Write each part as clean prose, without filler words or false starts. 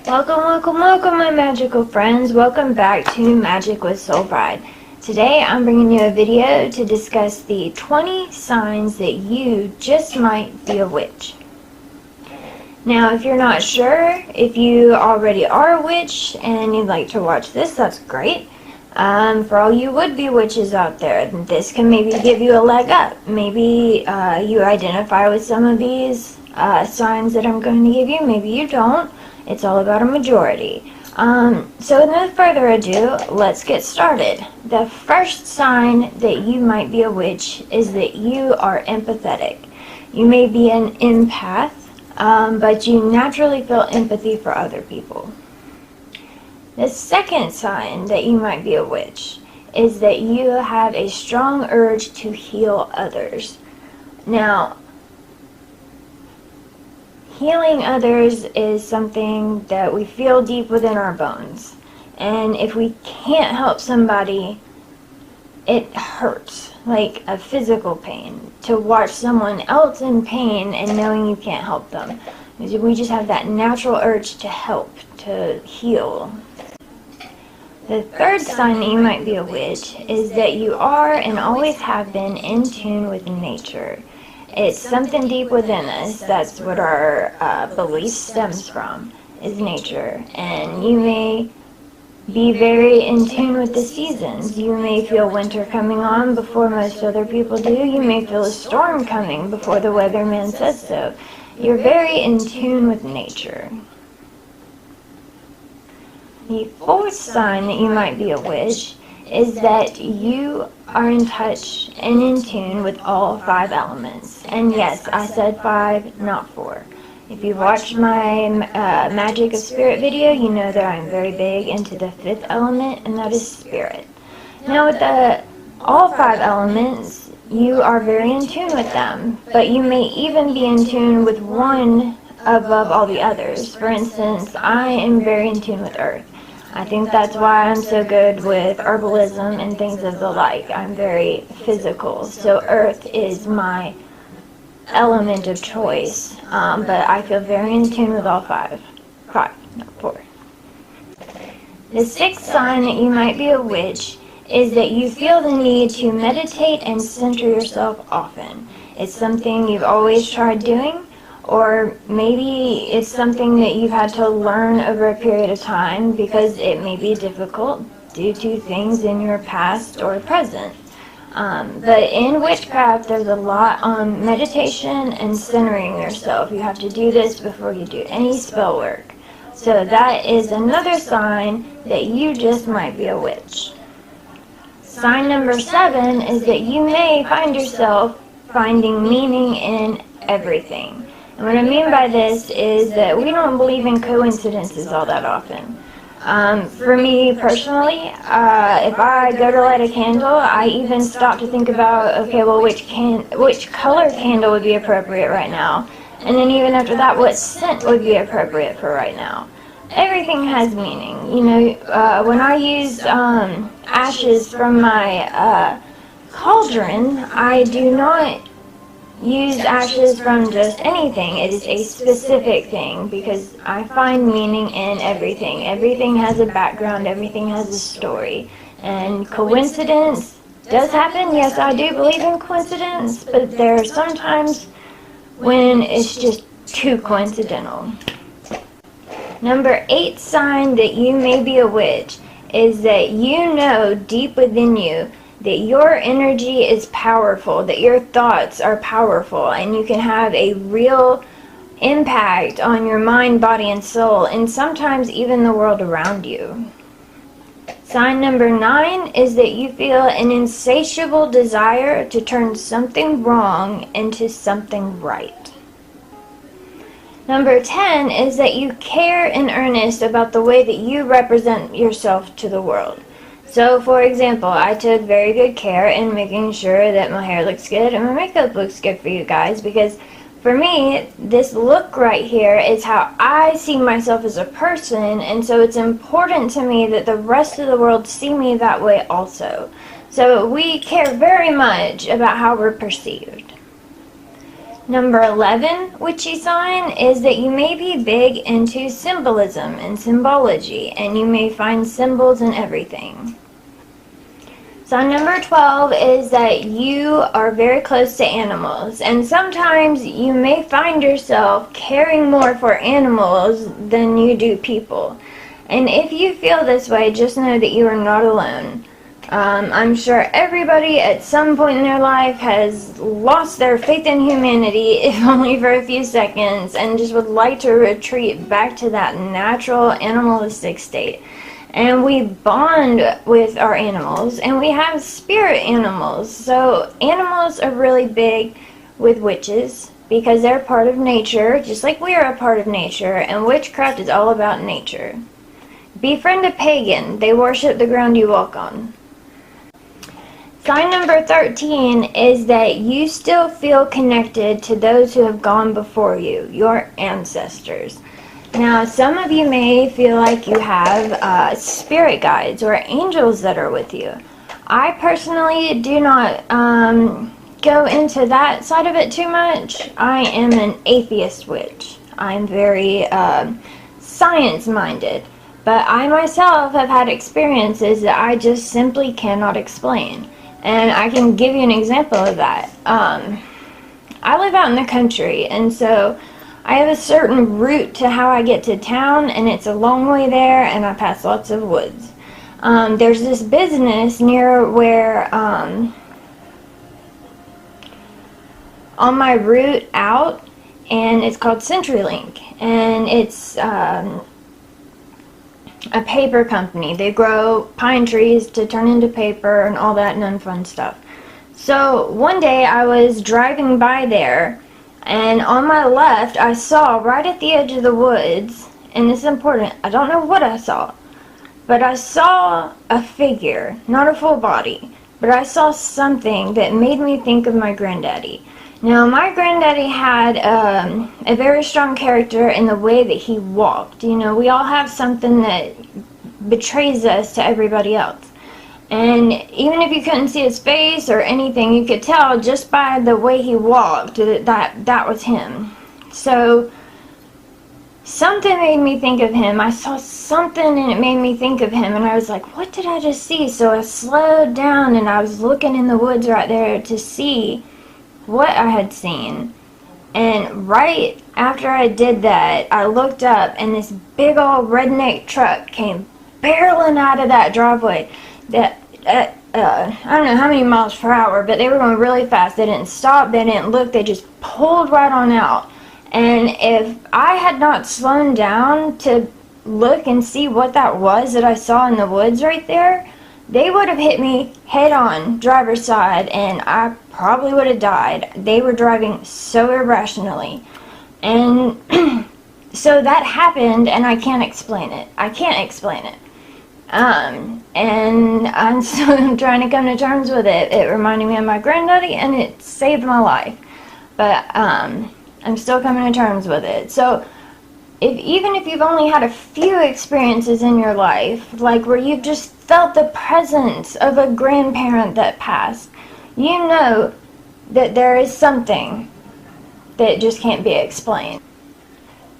Welcome my magical friends. Welcome back to Magic with SoulBride. Today I'm bringing you a video to discuss the 20 signs that you just might be a witch. Now if you're not sure if you already are a witch and you'd like to watch this, that's great. For all you would-be witches out there, this can maybe give you a leg up. Maybe you identify with some of these signs that I'm going to give you. Maybe you don't. It's all about a majority. So with no further ado, let's get started. The first sign that you might be a witch is that you are empathetic. You may be an empath, but you naturally feel empathy for other people. The second sign that you might be a witch is that you have a strong urge to heal others. Now, healing others is something that we feel deep within our bones. And if we can't help somebody, it hurts, like a physical pain, to watch someone else in pain and knowing you can't help them. We just have that natural urge to help, to heal. The third sign that you might be a witch is that you are and always have been in tune with nature. It's something deep within us. That's what our belief stems from, is nature. And you may be very in tune with the seasons. You may feel winter coming on before most other people do. You may feel a storm coming before the weatherman says so. You're very in tune with nature. The fourth sign that you might be a witch is that you are in touch and in tune with all 5 elements. And yes, I said 5, not 4. If you've watched my Magic of Spirit video, you know that I'm very big into the 5th element, and that is spirit. Now with all 5 elements, you are very in tune with them, but you may even be in tune with one above all the others. For instance, I am very in tune with earth. I think that's why I'm so good with herbalism and things of the like. I'm very physical, so earth is my element of choice, but I feel very in tune with all 5, not 4. The 6th sign that you might be a witch is that you feel the need to meditate and center yourself often. It's something you've always tried doing, or maybe it's something that you've had to learn over a period of time because it may be difficult due to things in your past or present. But in witchcraft, there's a lot on meditation and centering yourself. You have to do this before you do any spell work. So that is another sign that you just might be a witch. Sign number 7 is that you may find yourself finding meaning in everything. And what I mean by this is that we don't believe in coincidences all that often. For me personally, if I go to light a candle, I even stop to think about, okay, well, which color candle would be appropriate right now? And then even after that, what scent would be appropriate for right now? Everything has meaning. You know, when I use ashes from my cauldron, I do not use ashes from just anything. It is a specific thing because I find meaning in everything. Everything has a background, everything has a story. And coincidence does happen. Yes, I do believe in coincidence, but there are some times when it's just too coincidental. Number 8 sign that you may be a witch is that you know deep within you that your energy is powerful, that your thoughts are powerful, and you can have a real impact on your mind, body, and soul, and sometimes even the world around you. Sign number 9 is that you feel an insatiable desire to turn something wrong into something right. Number 10 is that you care in earnest about the way that you represent yourself to the world. So, for example, I took very good care in making sure that my hair looks good and my makeup looks good for you guys, because for me, this look right here is how I see myself as a person, and so it's important to me that the rest of the world see me that way also. So we care very much about how we're perceived. Number 11 witchy sign is that you may be big into symbolism and symbology, and you may find symbols in everything. Sign number 12 is that you are very close to animals, and sometimes you may find yourself caring more for animals than you do people. And if you feel this way, just know that you are not alone. I'm sure everybody at some point in their life has lost their faith in humanity, if only for a few seconds, and just would like to retreat back to that natural animalistic state. And we bond with our animals, and we have spirit animals. So animals are really big with witches because they're part of nature, just like we are a part of nature, and witchcraft is all about nature. Befriend a pagan. They worship the ground you walk on. Sign number 13 is that you still feel connected to those who have gone before you, your ancestors. Now, some of you may feel like you have spirit guides or angels that are with you. I personally do not go into that side of it too much. I am an atheist witch. I'm very science-minded. But I myself have had experiences that I just simply cannot explain. And I can give you an example of that. I live out in the country, and so I have a certain route to how I get to town, and it's a long way there, and I pass lots of woods. There's this business near where, on my route out, and it's called CenturyLink, and it's a paper company. They grow pine trees to turn into paper and all that non-fun stuff. So one day I was driving by there, and on my left I saw right at the edge of the woods, and this is important, I don't know what I saw, but I saw a figure, not a full body, but I saw something that made me think of my granddaddy. Now, my granddaddy had a very strong character in the way that he walked. You know, we all have something that betrays us to everybody else. And even if you couldn't see his face or anything, you could tell just by the way he walked that was him. So, something made me think of him. I saw something and it made me think of him. And I was like, what did I just see? So I slowed down and I was looking in the woods right there to see what I had seen. And right after I did that, I looked up and this big old redneck truck came barreling out of that driveway that I don't know how many miles per hour, but they were going really fast. They didn't stop, they didn't look, they just pulled right on out. And if I had not slowed down to look and see what that was that I saw in the woods right there, they would have hit me head on, driver's side, and I probably would have died. They were driving so irrationally. And so that happened, and I can't explain it. I can't explain it. And I'm still trying to come to terms with it. It reminded me of my granddaddy, and it saved my life. But I'm still coming to terms with it. So even if you've only had a few experiences in your life, like where you've just felt the presence of a grandparent that passed, you know that there is something that just can't be explained.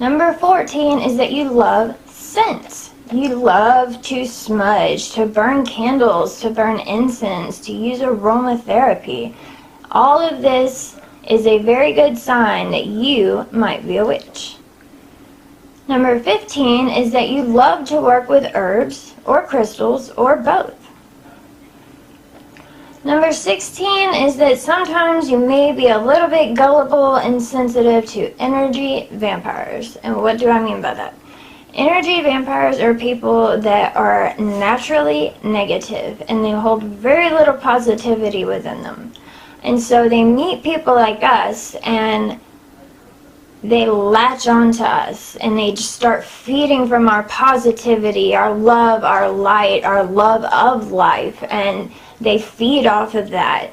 Number 14 is that you love scents. You love to smudge, to burn candles, to burn incense, to use aromatherapy. All of this is a very good sign that you might be a witch. Number 15 is that you love to work with herbs or crystals or both. Number 16 is that sometimes you may be a little bit gullible and sensitive to energy vampires. And what do I mean by that? Energy vampires are people that are naturally negative and they hold very little positivity within them. And so they meet people like us and they latch on to us and they just start feeding from our positivity, our love, our light, our love of life, and they feed off of that,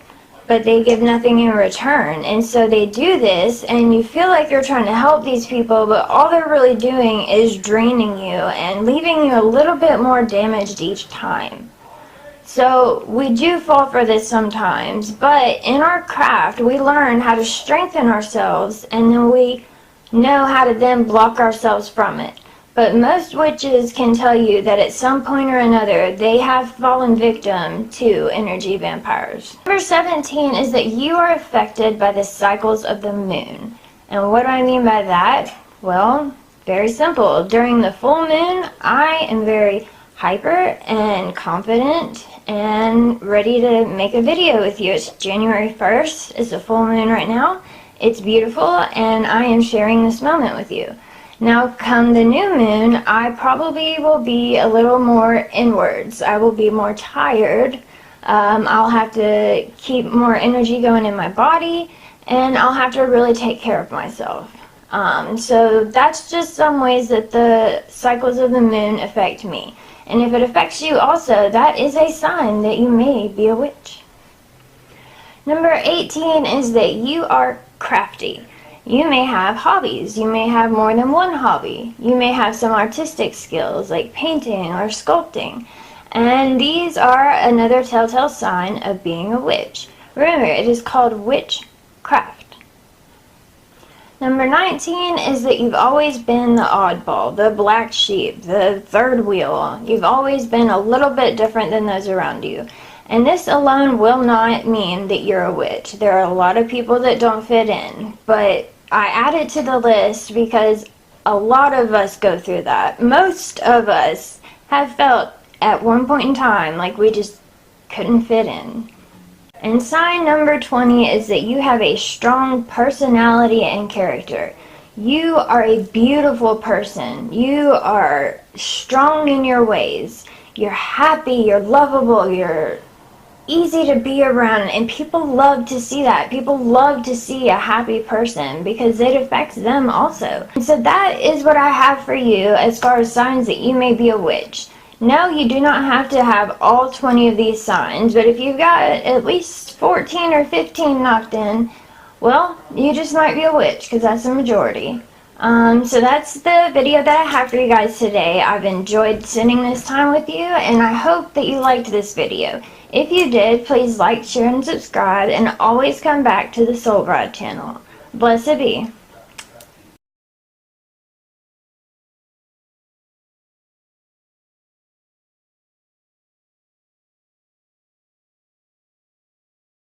but they give nothing in return. And so they do this, and you feel like you're trying to help these people, but all they're really doing is draining you and leaving you a little bit more damaged each time. So we do fall for this sometimes, but in our craft we learn how to strengthen ourselves, and then we know how to then block ourselves from it. But most witches can tell you that at some point or another they have fallen victim to energy vampires. Number 17 is that you are affected by the cycles of the moon. And what do I mean by that? Well, very simple. During the full moon, I am very hyper and confident and ready to make a video with you. It's January 1st. It's a full moon right now. It's beautiful, and I am sharing this moment with you. Now, come the new moon, I probably will be a little more inwards. I will be more tired. I'll have to keep more energy going in my body, and I'll have to really take care of myself. So that's just some ways that the cycles of the moon affect me. And if it affects you also, that is a sign that you may be a witch. Number 18 is that you are crafty. You may have hobbies. You may have more than one hobby. You may have some artistic skills like painting or sculpting. And these are another telltale sign of being a witch. Remember, it is called witchcraft. Number 19 is that you've always been the oddball, the black sheep, the third wheel. You've always been a little bit different than those around you. And this alone will not mean that you're a witch. There are a lot of people that don't fit in, but I add it to the list because a lot of us go through that. Most of us have felt at one point in time like we just couldn't fit in. And sign number 20 is that you have a strong personality and character. You are a beautiful person. You are strong in your ways. You're happy, you're lovable, you're easy to be around, and people love to see that. People love to see a happy person because it affects them also. And so that is what I have for you as far as signs that you may be a witch. No, you do not have to have all 20 of these signs, but if you've got at least 14 or 15 knocked in, well, you just might be a witch because that's the majority. So that's the video that I have for you guys today. I've enjoyed spending this time with you, and I hope that you liked this video. If you did, please like, share, and subscribe, and always come back to the SoulBride channel. Blessed be.